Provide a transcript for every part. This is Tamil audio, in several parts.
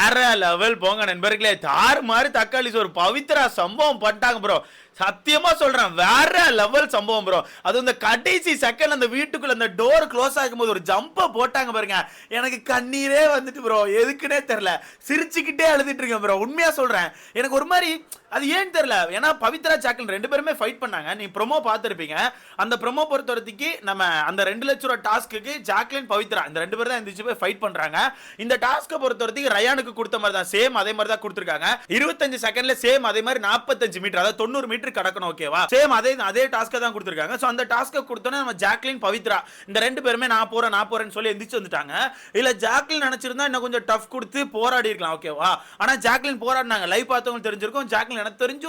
வேற லெவல் போங்க நண்பர்களே. தாறு மாதிரி தக்காளி சோறு பவித்ரா சம்பவம் பண்ணிட்டாங்க ப்ரோ. சத்தியமா சொல்றேன், வேற லெவல் சம்பவம் ப்ரோ. அது இந்த கடைசி செகண்ட் அந்த வீட்டுக்குள்ள அந்த டோர் க்ளோஸ் ஆகும்போது ஒரு ஜம்ப போட்டாங்க பாருங்க, எனக்கு கண்ணீரே வந்துட்டு ப்ரோ. எதுக்குன்னே தெரியல, சிரிச்சுக்கிட்டே அழுதுட்டு இருக்கேன் ப்ரோ. உண்மையா சொல்றேன், எனக்கு ஒரு மாதிரி அது ஏன்னு தெரியல. ஏன்னா பவித்ரா ஜாக்லின் ரெண்டு பேருமே ஃபைட் பண்ணாங்க. நீ ப்ரோமோ பார்த்துருப்பீங்க. அந்த ப்ரோமோ பொறுத்தவரைக்கு நம்ம அந்த 2 லட்சம் ரூபாய் டாஸ்க்கு ஜாக்லின் பவித்ரா இந்த 2 பேர் தான் எந்திரிச்சு போய் ஃபைட் பண்றாங்க. இந்த டாஸ்க்கை பொறுத்தவரைக்கு ரயானுக்கு கொடுத்த மாதிரி தான், சேம் அதே மாதிரி தான் கொடுத்துருக்காங்க. 25 செகண்ட்ல சேம் அதே மாதிரி 45 மீட்டர், அதாவது 90 மீட்டர் கடக்கணும். ஓகேவா, சேம் அதே டாஸ்க்கை தான் கொடுத்துருக்காங்க. ஸோ அந்த டாஸ்க்கை கொடுத்தோன்னே நம்ம ஜாக்லின் பவித்ரா இந்த 2 பேருமே நான் போறேன்னு சொல்லி எந்திரிச்சு வந்துட்டாங்க. இல்ல ஜாக்லின் நினைச்சிருந்தா இன்னும் கொஞ்சம் டஃப் கொடுத்து போராடி இருக்கலாம். ஓகேவா, ஆனா ஜாக்லின் போராடினாங்க. லைவ் பார்த்தவங்க தெரிஞ்சிருக்கும். ஜாக்லின் எனக்கு தெரிஞ்சு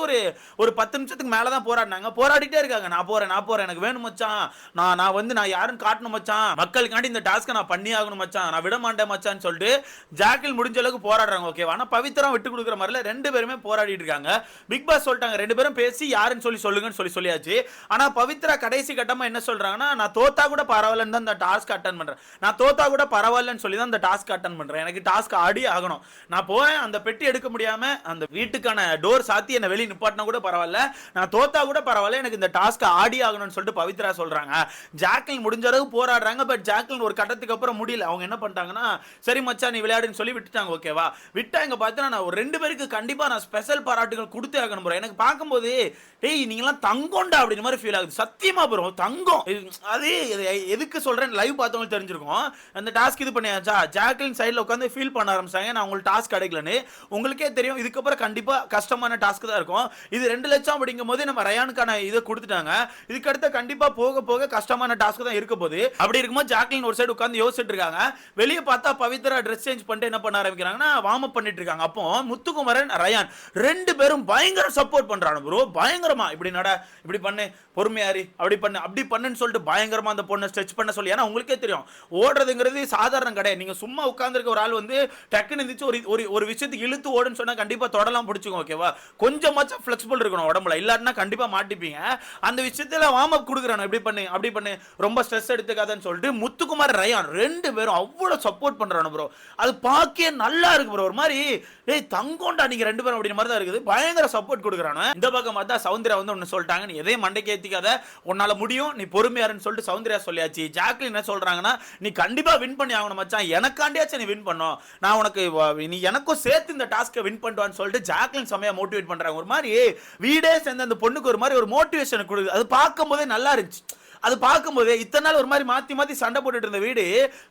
ஒரு 10 நிமிஷத்துக்கு மேல தான் போராடினாங்க. போராடிட்டே இருக்காங்க. நான் போறேன் எனக்கு வேணும் மச்சான், நான் யாருன்னு காட்டணும் மச்சான், மக்களுக்காண்டி இந்த டாஸ்க்கை நான் பண்ணி ஆகணும் மச்சான், நான் விட மாட்டேன் மச்சான்னு சொல்லிட்டு ஜாக்லின் முடிஞ்ச அளவுக்கு போராடுறாங்க. ஓகேவா, ஆனா பவித்ரா விட்டு கொடுக்குற மாதிரில 2 பேருமே போராடிட்டு இருக்காங்க. பிக் பாஸ் சொல்லிட்டாங்க 2 பேரும் பேசி யாருன்னு சொல்லுங்கன்னு சொல்லியாச்சு. ஆனா பவித்ரா கடைசி கட்டமா என்ன சொல்றாங்கன்னா, நான் தோத்தா கூட பரவாயில்லன்னு தான் இந்த டாஸ்க் அட்டன் பண்றேன், நான் தோத்தா கூட பரவாயில்லன்னு சொல்லி தான் இந்த டாஸ்க் அட்டன் பண்றேன், எனக்கு டாஸ்க் ஆடி ஆகணும், நான் போறேன், அந்த பெட்டி எடுக்க முடியாம அந்த வீட்டுக்கான டோர் சாத்தி என்ன வெளிய நிப்பாட்டினா கூட பரவாயில்ல, நான் தோத்தா கூட பரவாயில்ல, எனக்கு இந்த டாஸ்க் ஆடி ஆகணும்னு சொல்லிட்டு பவித்ரா சொல்றாங்க. ஜாக்லின் முடிஞ்ச அளவு போராடுறாங்க. பட் ஜாக்லின் ஒரு கட்டத்துக்கு அப்புறம் முடியல. அவங்க என்ன பண்ணிட்டாங்கன்னா, சரி மச்சான் நீ விளையாடுன்னு சொல்லி விட்டுட்டாங்க. ஓகேவா, விட்டாங்க. பார்த்தா நான் ஒரு 2 பேருக்கு கண்டிப்பா நான் ஸ்பெஷல் பாராட்டுகள் கொடுத்தே ஆகணும் ப்ரோ. எனக்கு பார்க்கும்போது டேய் நீங்களாம் தங்கம்டா அப்படின்ற மாதிரி ஃபீல் ஆகுது. சத்தியமா ப்ரோ, தங்கம். அது எதுக்கு சொல்றேன், லைவ் பார்த்தவங்க தெரிஞ்சிருக்கும். அந்த டாஸ்க் இது பண்ணியாச்சா, ஜாக்லின் சைடில் உட்காந்து ஃபீல் பண்ண ஆரம்பிச்சாங்க, நான் உங்களுக்கு டாஸ்க் கிடைக்கலன்னு. உங்களுக்கே தெரியும், இதுக்கப்புறம் கண்டிப்பா கஷ்டமான டாஸ்க் தான் இருக்கும். இது 2 லட்சம் அப்படிங்கும் போது நம்ம ரயானுக்கான இதை கொடுத்துட்டாங்க. இதுக்கு அடுத்த கண்டிப்பா போக போக கஷ்டமான டாஸ்க் தான் இருக்க போகுது. அப்படி இருக்கும்போது ஜாக்லின் ஒரு சைடு உட்காந்து யோசிச்சுட்டு இருக்காங்க. வெளியே பார்த்தா பவித்ரா ட்ரெஸ் சேஞ்ச் பண்ணிட்டு என்ன பண்ண ஆரம்பிக்கிறாங்கன்னா, வார்ம் அப் பண்ணிட்டு இருக்காங்க. அப்போ முத்துக்குமரன் ரயான் 2 பேரும் பயங்கர சப்போர்ட் பண்றாங்க ப்ரோ. பயங்கரமா இப்படி நட, இப்படி பண்ணு, பொறுமையாரி, அப்படி பண்ணுன்னு சொல்லிட்டு பயங்கரமா அந்த பொண்ணை ஸ்ட்ரெச் பண்ண சொல்லி. ஏன்னா உங்களுக்கே தெரியும், ஓடுறதுங்கிறது சாதாரண கிடையாது. நீங்க சும்மா உட்கார்ந்துருக்க ஒரு ஆள் வந்து டக்குன்னு இருந்துச்சு ஒரு விஷயத்துக்கு இழுத்து ஓடுன்னு சொன்னா கண்டிப்பா தொடலாம் பிடிச்சிக்கும். ஓகேவா, கொஞ்சமாச்சும் ஃபிளெக்சிபிள் இருக்கணும் உடம்புல, இல்லாட்டினா கண்டிப்பா மாட்டிப்பீங்க. அந்த விஷயத்துல வார்ம் அப் கொடுக்குறானு, இப்படி பண்ணு அப்படி பண்ணு, ரொம்ப ஸ்ட்ரெஸ் எடுத்துக்காதன்னு சொல்லிட்டு முத்துக்குமார் ரயான் 2 பேரும் அவ்வளவு சப்போர்ட் பண்றானு ப்ரோ. அது பார்க்க நல்லா இருக்கு ப்ரோ. ஒரு மாதிரி ஏய் தங்கம்டா நீங்க 2 பேரும் அப்படின்ற மாதிரி தான் இருக்குது. பயங்கர சப்போர்ட் கொடுக்குறானு. இந்த பக்கம் பார்த்தா சௌந்தர்யா வந்து ஒன்னு சொல்லிட்டாங்க, நீ எதே மண்டைக்கு ஏத்திக்காத, உன்னால முடியும், நீ பொறுமையாருன்னு சொல்லிட்டு சௌந்தர்யா சொல்லியாச்சு. ஜாக்லின் என்ன சொல்றாங்கன்னா, நீ கண்டிப்பா வின் பண்ணி ஆகணும் மச்சான், எனக்காண்டியாச்சும் நீ வின் பண்ணும், நான் உனக்கு நீ எனக்கும் சேர்த்து இந்த டாஸ்க்கை வின் பண்ணுவான்னு சொல்லிட்டு ஜாக்லின் செமையா மோட்டிவேட் பண்றாங்க. ஒரு மாதிரி வீடே சேர்ந்து அந்த பொண்ணுக்கு ஒரு மாதிரி ஒரு மோட்டிவேஷன் கொடுக்குது. அது பார்க்கும் போதே நல்லா இருந்துச்சு. அது பார்க்கும்போது இத்தனை நாள் ஒரு மாதிரி மாத்தி சண்டை போட்டுட்டு இருந்த வீடு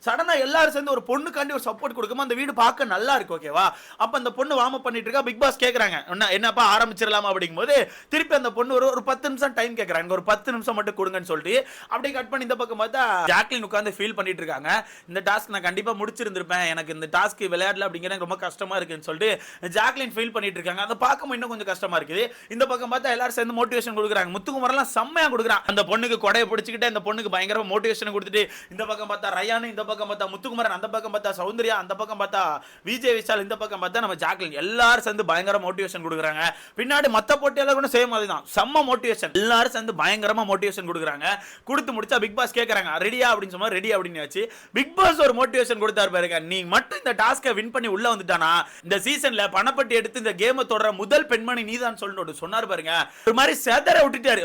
சடனா எல்லாரும் சேர்ந்து ஒரு பொண்ணுக்காண்டி ஒரு சப்போர்ட் கொடுக்கும்போது அந்த வீடு பார்க்க நல்லா இருக்கு. ஓகேவா, அப்ப அந்த பொண்ணு வார்ம் அப் பண்ணிட்டு இருக்கா. பிக் பாஸ் கேக்குறாங்க, என்னப்பா ஆரம்பிச்சிடலாமா அப்படிங்கும்போது திருப்பி அந்த பொண்ணு ஒரு 10 நிமிஷம் டைம் கேட்கறாங்க, ஒரு 10 நிமிஷம் மட்டும் கொடுங்கன்னு சொல்லிட்டு அப்படியே கட் பண்ணி இந்த பக்கம் பார்த்தா ஜாக்லின் உட்கார்ந்து ஃபீல் பண்ணிட்டு இருக்காங்க. இந்த டாஸ்க் நான் கண்டிப்பா முடிச்சிருந்திருப்பேன், எனக்கு இந்த டாஸ்க் விளையாடல அப்படிங்கிறது ரொம்ப கஷ்டமா இருக்குன்னு சொல்லிட்டு ஜாக்லின் ஃபீல் பண்ணிட்டு இருக்காங்க. அதை பார்க்கும்போது இன்னும் கொஞ்சம் கஷ்டமா இருக்குது. இந்த பக்கம் பார்த்தா எல்லாரும் சேர்ந்து மோட்டிவேஷன் கொடுக்குறாங்க. முத்துக்குமரெல்லாம் செம்மையா கொடுக்குறான். அந்த பொண்ணுக்கு கொடையை பிடிச்சிக்கிட்டு அந்த பொண்ணுக்கு பயங்கரமா மோட்டிவேஷன் கொடுத்துட்டு இந்த பக்கம் பார்த்தா ரயான், இந்த பக்கம் பார்த்தா முத்துக்குமரன், அந்த பக்கம் பார்த்தா சௌந்தர்யா, அந்த பக்கம் பார்த்தா விஜய் விஷால், இந்த பக்கம் பார்த்தா நம்ம ஜாக்லின், எல்லாரும் சேர்ந்து பயங்கர மோட்டிவேஷன் கொடுக்குறாங்க. பின்னாடி மத்த போட்டியாளர் கூட சேம் மாதிரி தான், செம்ம மோட்டிவேஷன், எல்லாரும் சேர்ந்து பயங்கரமா மோட்டிவேஷன் கொடுக்குறாங்க. கொடுத்து முடிச்சா பிக் பாஸ் கேட்கறாங்க ரெடியா அப்படின்னு சொன்னா ரெடி அப்படின்னு ஆச்சு. பிக் பாஸ் ஒரு மோட்டிவேஷன் கொடுத்தாரு பாருங்க, நீ மட்டும் இந்த டாஸ்கை வின் பண்ணி உள்ள வந்துட்டானா இந்த சீசன்ல பணப்பட்டி எடுத்து இந்த கேமை தொடர முதல் பெண்மணி நீதான் சொல்லிட்டு சொன்னார் பாருங்க. ஒரு மாதிரி செதற விட்டுட்டாரு.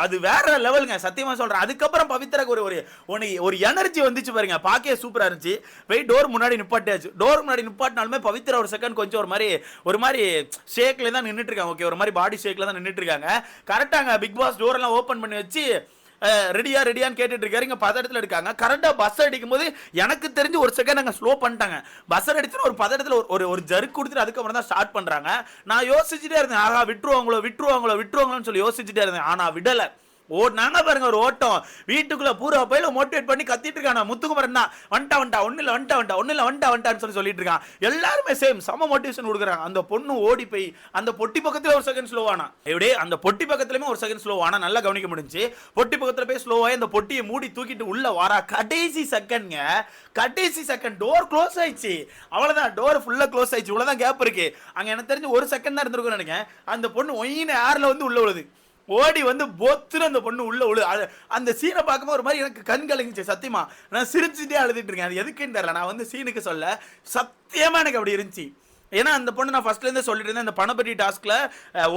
அது வேற லெவலுங்க, சத்தியமா சொல்றேன். அதுக்கப்புறம் பவித்ராக்கு ஒரு எனர்ஜி வந்துச்சு பாருங்க, பாக்கே சூப்பரா இருந்துச்சு. போய் டோர் முன்னாடி நிப்பாட்டியாச்சு. டோர் முன்னாடி நிப்பாட்டினாலுமே பவித்ரா ஒரு செகண்ட் கொஞ்சம் ஒரு மாதிரி ஷேக்ல தான் நின்னுட்டு இருக்காங்க. ஓகே, ஒரு மாதிரி பாடி ஷேக்ல தான் நின்னுட்டு இருக்காங்க. கரெக்டாங்க பிக் பாஸ் டோர் எல்லாம் ஓபன் பண்ணி வச்சு ரெடியான்னு கேட்டுட்டு இருக்காரு. இங்க பதட்டத்துல இருக்காங்க. கரெக்டா பஸ் அடிக்கும் போது எனக்கு தெரிஞ்சு ஒரு செகண்ட் அங்க ஸ்லோ பண்ணிட்டாங்க. பஸ் அடிச்சு ஒரு பதட்டத்துல ஒரு ஜர்க் கொடுத்துட்டு அதுக்கப்புறம் தான் ஸ்டார்ட் பண்றாங்க. நான் யோசிச்சுட்டே இருந்தேன், ஆகா விட்டுருவாங்களோன்னு சொல்லி யோசிச்சுட்டே இருந்தேன். ஆனா விடல. ஓடுனாங்க பாருங்க, ஒரு ஓட்டம். வீட்டுக்குள்ள பூரா பயில மோட்டிவேட் பண்ணி கத்திட்டு இருக்காங்க. முத்துக்குமரன் தான் வந்துட்டா ஒன்னில சொல்லிட்டு இருக்கான். எல்லாருமே சேம் சம மோட்டிவேஷன் கொடுக்குறாங்க. அந்த பொண்ணு ஓடி போய் அந்த பொட்டி பக்கத்துல ஒரு செகண்ட் ஸ்லோவானா, எப்படியே அந்த பொட்டி பக்கத்துலயுமே ஒரு செகண்ட் ஸ்லோவானா நல்லா கவனிக்க முடிஞ்சு. பொட்டி பக்கத்துல போய் ஸ்லோவாய் அந்த பொட்டியை மூடி தூக்கிட்டு உள்ள வாரா. கடைசி செகண்ட் டோர் க்ளோஸ் ஆயிடுச்சு. அவ்வளவுதான், டோர் ஃபுல்லா க்ளோஸ் ஆயிடுச்சு. இவ்வளவுதான் கேப் இருக்கு. அங்க எனக்கு தெரிஞ்சு ஒரு செகண்ட் தான் இருந்திருக்கும் நினைக்கிறேன். அந்த பொண்ணு ஒயின ஏர்ல வந்து உள்ள விழுது. ஓடி வந்து பொத்துன்னு அந்த பொண்ணு உள்ள விழு. அந்த சீனை பார்க்கும்போது ஒரு மாதிரி எனக்கு கண் கலங்கிச்சு. சத்தியமா நான் சிரிச்சுட்டே அழுதுட்டு இருக்கேன். அது எதுக்குன்னு தெரியல, நான் வந்து சீனுக்கு சொல்ல, சத்தியமா எனக்கு அப்படி இருந்துச்சு. ஏன்னா அந்த பொண்ணு நான் ஃபர்ஸ்ட்லேருந்தே சொல்லிட்டு இருந்தேன், இந்த பணப்பட்டி டாஸ்க்ல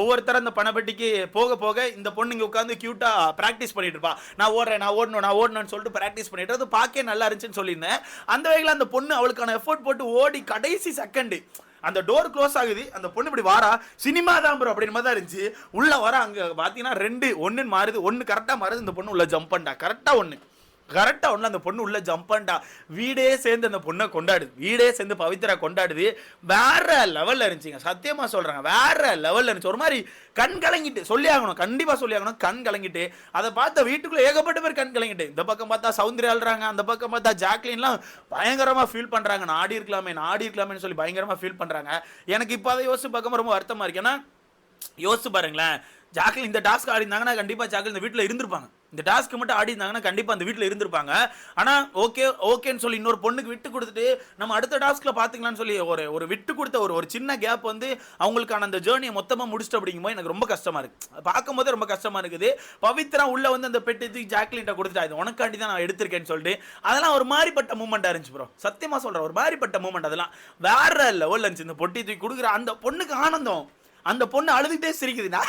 ஒவ்வொருத்தரும் அந்த பணப்பட்டிக்கு போக போக இந்த பொண்ணு இங்கே உட்காந்து க்யூட்டா ப்ராக்டிஸ் பண்ணிட்டு இருப்பா. நான் ஓடுறேன், நான் ஓடணும்னு சொல்லிட்டு ப்ராக்டிஸ் பண்ணிட்டு அது பார்க்க நல்லா இருந்துச்சுன்னு சொல்லியிருந்தேன். அந்த வகையில் அந்த பொண்ணு அவளுக்கான எஃபோர்ட் போட்டு ஓடி கடைசி செகண்ட் அந்த டோர் க்ளோஸ் ஆகுது, அந்த பொண்ணு இப்படி வாரா, சினிமா தான் ப்ரோ அப்படின்னு மாதிரி தான் இருந்துச்சு. உள்ள வர அங்கே பார்த்தீங்கன்னா 2 1 மாறுது, 1 கரெக்டாக மாறுது, இந்த பொண்ணு உள்ள ஜம்ப் பண்ணா கரெக்டாக 1 அந்த பொண்ணு உள்ள ஜம்ப் பண்ணா. வீடே சேர்ந்து அந்த பொண்ணை கொண்டாடுது, வீடே சேர்ந்து பவித்ரா கொண்டாடுது. வேற லெவல்ல இருந்துச்சுங்க, சத்தியமா சொல்றாங்க, வேற லெவல்ல இருந்துச்சு. ஒரு மாதிரி கண் கலங்கிட்டு சொல்லி ஆகணும், கண்டிப்பா சொல்லி ஆகணும், கண் கலங்கிட்டு. அதை பார்த்த வீட்டுக்குள்ள ஏகப்பட்ட பேர் கண் கலங்கிட்டு. இந்த பக்கம் பார்த்தா சௌந்தர்யா அழுறாங்க, அந்த பக்கம் பார்த்தா ஜாக்லின்லாம் பயங்கரமா ஃபீல் பண்றாங்க, நான் ஆடி இருக்கலாமேன்னு சொல்லி பயங்கரமா ஃபீல் பண்றாங்க. எனக்கு இப்போ அதை யோசிச்சு பார்க்க ரொம்ப வருத்தமா இருக்கு. ஏன்னா யோசிச்சு பாருங்களேன், ஜாக்லின் இந்த டாஸ்க் ஆடி இருந்தாங்கன்னா கண்டிப்பா ஜாக்லின் இந்த வீட்டில் இருந்திருப்பாங்க. இந்த டாஸ்க்கு மட்டும் ஆடி இருந்தாங்கன்னா கண்டிப்பா அந்த வீட்டில் இருந்திருப்பாங்க. ஆனா ஓகேன்னு சொல்லி இன்னொரு பொண்ணுக்கு விட்டு கொடுத்துட்டு நம்ம அடுத்த டாஸ்க்ல பாத்துக்கலாம்னு சொல்லி ஒரு விட்டு கொடுத்த ஒரு சின்ன கேப் வந்து அவங்களுக்கான அந்த ஜேர்னியை மொத்தமா முடிச்சுட்டு அப்படிங்கும்போது எனக்கு ரொம்ப கஷ்டமா இருக்கு, பார்க்கும்போது ரொம்ப கஷ்டமா இருக்குது. பவித்ரா உள்ள வந்து அந்த பெட்டி ஜாக்லின்ட்ட கொடுத்துட்டா, இது உனக்காண்டி தான் நான் எடுத்திருக்கேன்னு சொல்லிட்டு அதெல்லாம் ஒரு மாதிரிப்பட்ட மூமெண்டா இருந்துச்சு ப்ரோ. சத்தியமா சொல்றேன், ஒரு மாதிரிப்பட்ட மூமெண்ட், அதெல்லாம் வேற லெவல்ல இருந்துச்சு. இந்த பொட்டி தூக்கி கொடுக்குற அந்த பொண்ணுக்கு ஆனந்தம், அந்த பொண்ணு அழுதுகிட்டே சிரிக்குதுன்னா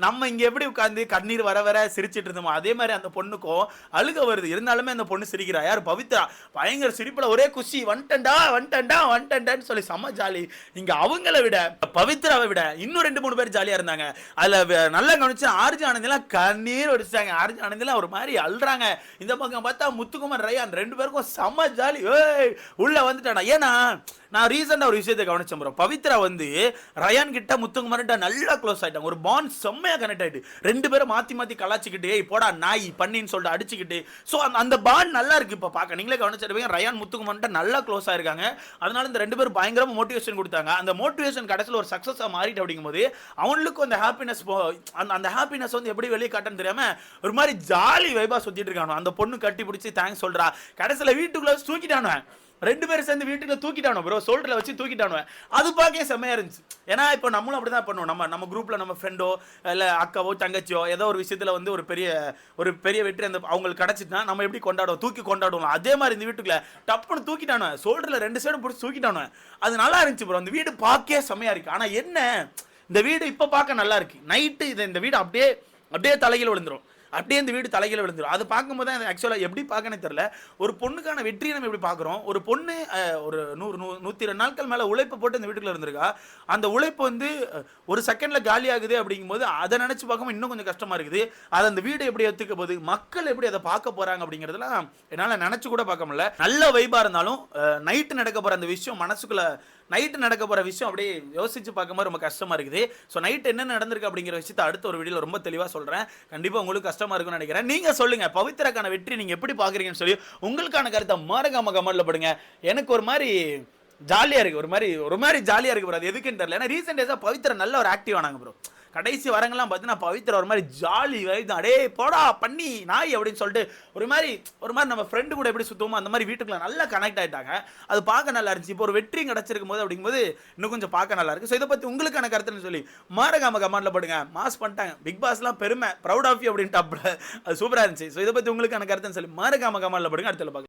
நம்ம இங்க எப்படி உட்காந்து கண்ணீர் வர சிரிச்சிட்டு இருந்தோமோ அதே மாதிரி அந்த பொண்ணுக்கும் அழுக வருது. இருந்தாலுமே அந்த பொண்ணு சிரிக்கிறா. யார்? பவித்ரா. பயங்கர சிரிப்புல ஒரே குஷி, வந்துட்டேன்டான்னு சொல்லி செம்ம ஜாலி. இங்க அவங்கள விட பவித்ராவை விட இன்னும் 2-3 பேர் ஜாலியா இருந்தாங்க. அதுல நல்லா கவனிச்சு ஆர்ஜி ஆனந்தெல்லாம் கண்ணீர் வடிச்சாங்க. ஆர்ஜி ஆனந்தெல்லாம் ஒரு மாதிரி அழுறாங்க. இந்த பக்கம் பார்த்தா முத்துக்குமார் ரயான் 2 பேருக்கும் செம்ம ஜாலி. உள்ள வந்துட்டானா. ஏன்னா நான் ரீசெண்டா ஒரு விஷயத்தை கவனிச்சேன் ப்ரோ. பவித்ரா வந்து ரயான் கிட்ட முத்துக்குமார் நல்லா க்ளோஸ் ஆயிட்டாங்க. ஒரு பாண்ட் செம்மையா கனெக்ட் ஆயிட்டு 2 பேரும் மாத்தி கலாச்சிக்கிட்டு ஏய் போடா நாய் பண்ணின்னு சொல்லிட்டு அடிச்சுக்கிட்டு, ஸோ அந்த பாண்ட் நல்லா இருக்கு. இப்போ பார்க்க நீங்களே கவனிச்சிருப்பீங்க, ரயான் முத்துக்குமார் நல்லா க்ளோஸ் ஆயிருக்காங்க. அதனால இந்த 2 பேரும் பயங்கரமா மோட்டிவேஷன் கொடுத்தாங்க. அந்த மோட்டிவேஷன் கடைசியில் ஒரு சக்ஸஸா மாறிட்டு அப்படிங்கும்போது அவனுக்கும் அந்த ஹாப்பினஸ் அந்த ஹாப்பினஸ் வந்து எப்படி வெளியே காட்டுன்னு தெரியாம ஒரு மாதிரி ஜாலி வைபா சுத்திட்டு இருக்கானோ. அந்த பொண்ணு கட்டி பிடிச்சி தேங்க்ஸ் சொல்றா. கடைசியில் வீட்டுக்குள்ள தூக்கிட்டானு 2 பேரும் சேர்ந்து வீட்டுக்குள்ள தூக்கிட்டானோ ப்ரோ, ஷோல்டர்ல வச்சு தூக்கிட்டானோ. அது பார்க்க செம்மையா இருந்துச்சு. ஏன்னா இப்போ நம்மளும் அப்படிதான் பண்ணுவோம். நம்ம குரூப்ல நம்ம ஃப்ரெண்டோ இல்லை அக்காவோ தங்கச்சியோ ஏதோ ஒரு விஷயத்துல வந்து ஒரு பெரிய வெற்றி அந்த அவங்களுக்கு கிடைச்சிட்டுனா நம்ம எப்படி தூக்கி கொண்டாடுவோம். அதே மாதிரி இந்த வீட்டுக்குள்ள டப்புன்னு தூக்கிட்டானோ, ஷோல்டர்ல 2 சைடும் பிடிச்சி தூக்கிட்டானோ. அது நல்லா இருந்துச்சு ப்ரோ. அந்த வீடு பார்க்க செம்மையா இருக்கு. ஆனா என்ன, இந்த வீடு இப்போ பார்க்க நல்லா இருக்கு. நைட்டு இந்த வீடு அப்படியே தலையில விழுந்துரும். அப்படியே இந்த வீடு தலைகளை விழுந்துடும். அது பார்க்கும்போது தான் ஆக்சுவலாக எப்படி பார்க்கணும்னு தெரியல. ஒரு பொண்ணுக்கான வெற்றியை நம்ம எப்படி பார்க்குறோம். ஒரு பொண்ணு ஒரு 102 நாட்கள் மேலே உழைப்பு போட்டு இந்த வீட்டுக்குள்ள இருந்திருக்கா. அந்த உழைப்பு வந்து ஒரு செகண்டில் காலி ஆகுது அப்படிங்கும்போது அதை நினச்சி பார்க்கும்போது இன்னும் கொஞ்சம் கஷ்டமாக இருக்குது. அதை அந்த வீடு எப்படி எடுத்துக்க போகுது, மக்கள் எப்படி அதை பார்க்க போகிறாங்க அப்படிங்கிறதுலாம் என்னால் நினச்சி கூட பார்க்க முடியல. நல்ல வைபாக இருந்தாலும் நைட்டு நடக்க போகிற அந்த விஷயம் மனசுக்குள்ளே அப்படியே யோசிச்சு பார்க்கும்போது ரொம்ப கஷ்டமா இருக்குது. ஸோ நைட் என்ன நடந்திருக்கு அப்படிங்கிற விஷயத்தை அடுத்த ஒரு வீடியோவில் ரொம்ப தெளிவாக சொல்கிறேன். கண்டிப்பாக உங்களுக்கு கஷ்டமா இருக்கும்னு நினைக்கிறேன். நீங்கள் சொல்லுங்க பவித்ராக்கான வெற்றி நீங்கள் எப்படி பார்க்குறீங்கன்னு சொல்லி உங்களுக்கான கருத்தை மறக்காம கமெண்ட்ல போடுங்க. எனக்கு ஒரு மாதிரி ஜாலியாக இருக்குது, ஒரு மாதிரி ஜாலியாக இருக்குது ப்ரோ. அது எதுக்குன்னு தெரியல. ஏன்னா ரீசெண்ட் டேஸாக பவித்ரா நல்ல ஒரு ஆக்டிவ் ஆனாங்க ப்ரோ. கடைசி வரங்கள்லாம் பார்த்தீங்கன்னா பவித்ரா ஒரு மாதிரி ஜாலி வைதான், அடே போடா பண்ணி நாய் அப்படின்னு சொல்லிட்டு ஒரு மாதிரி நம்ம ஃப்ரெண்டு கூட எப்படி சுற்றுவோமோ அந்த மாதிரி வீட்டுக்குள்ள நல்லா கனெக்ட் ஆகிட்டாங்க. அது பார்க்க நல்லா இருந்துச்சு. இப்போ ஒரு வெற்றி கிடச்சிருக்கும் போது அப்படிங்கும்போது இன்னும் கொஞ்சம் பார்க்க நல்லா இருக்கு. ஸோ இதை பற்றி உங்களுக்கான கருத்துன்னு சொல்லி மறக்காம கமெண்ட்ல போடுங்க. மாஸ் பண்ணிட்டாங்க, பிக் பாஸ்லாம் பெருமை, ப்ரௌட் ஆஃப் யூ அப்படின்ட்டு அது சூப்பராக இருந்துச்சு. ஸோ இதை பற்றி உங்களுக்கான கருத்துன்னு சொல்லி மறக்காம கமெண்ட்ல போடுங்க. அடுத்த பார்க்கலாம்.